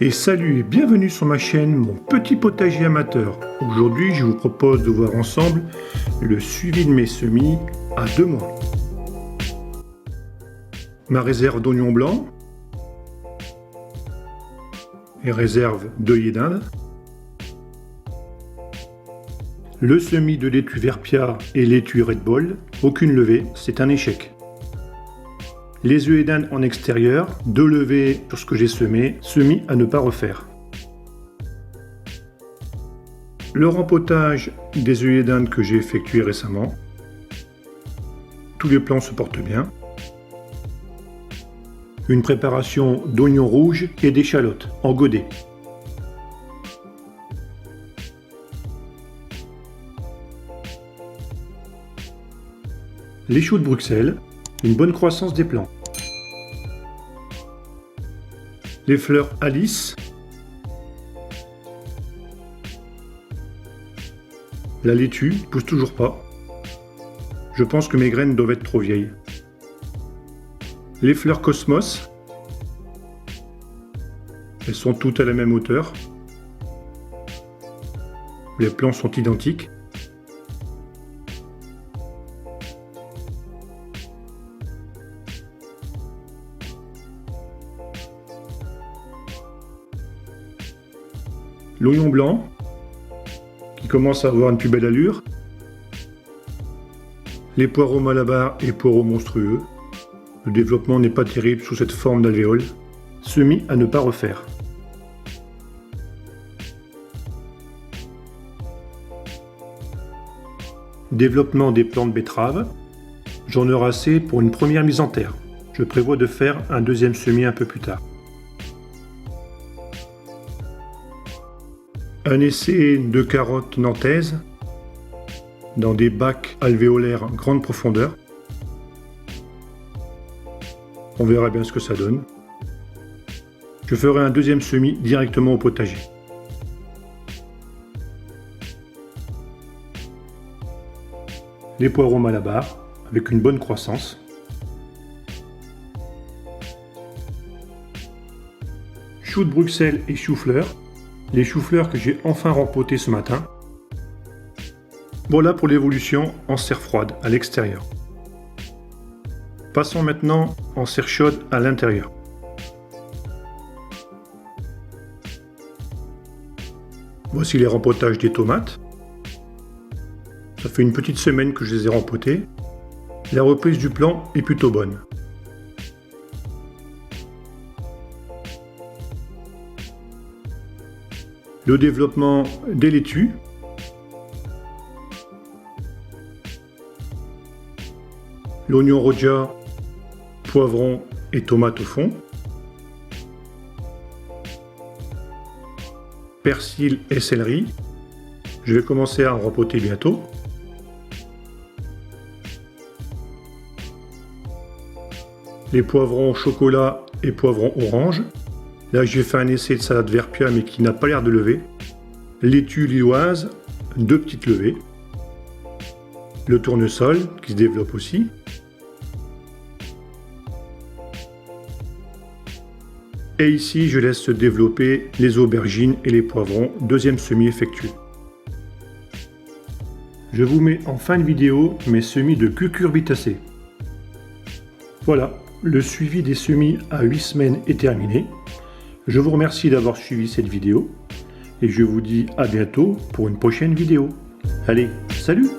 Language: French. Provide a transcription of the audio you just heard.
Et salut et bienvenue sur ma chaîne Mon Petit Potager Amateur. Aujourd'hui, je vous propose de voir ensemble le suivi de mes semis à 2 mois. Ma réserve d'oignons blancs et réserve d'œillets d'Inde. Le semis de laitue Verpia et laitue Red Ball, aucune levée, c'est un échec. Les œillets d'Inde en extérieur, 2 levées sur ce que j'ai semé, semis à ne pas refaire. Le rempotage des œillets d'Inde que j'ai effectué récemment. Tous les plants se portent bien. Une préparation d'oignons rouges et d'échalotes en godet. Les choux de Bruxelles, une bonne croissance des plants. Les fleurs Alice. La laitue pousse toujours pas. Je pense que mes graines doivent être trop vieilles. Les fleurs Cosmos. Elles sont toutes à la même hauteur. Les plants sont identiques. L'oignon blanc, qui commence à avoir une plus belle allure. Les poireaux Malabar et poireaux monstrueux. Le développement n'est pas terrible sous cette forme d'alvéole. Semis à ne pas refaire. Développement des plants de betterave. J'en aurai assez pour une première mise en terre. Je prévois de faire un deuxième semis un peu plus tard. Un essai de carottes nantaises dans des bacs alvéolaires grande profondeur. On verra bien ce que ça donne. Je ferai un deuxième semis directement au potager. Les poireaux Malabar avec une bonne croissance. Choux de Bruxelles et choux-fleurs. Les choux-fleurs que j'ai enfin rempotés ce matin. Voilà pour l'évolution en serre froide à l'extérieur. Passons maintenant en serre chaude à l'intérieur. Voici les rempotages des tomates. Ça fait une petite semaine que je les ai rempotées. La reprise du plant est plutôt bonne. Le développement des laitues. L'oignon roja, poivron et tomate au fond. Persil et céleri. Je vais commencer à en rempoter bientôt. Les poivrons chocolat et poivrons orange. Là, j'ai fait un essai de salade Verpia, mais qui n'a pas l'air de lever. Laitue lilloise, 2 petites levées. Le tournesol, qui se développe aussi. Et ici, je laisse se développer les aubergines et les poivrons, deuxième semis effectué. Je vous mets en fin de vidéo mes semis de cucurbitacées. Voilà, le suivi des semis à 8 semaines est terminé. Je vous remercie d'avoir suivi cette vidéo et je vous dis à bientôt pour une prochaine vidéo. Allez, salut!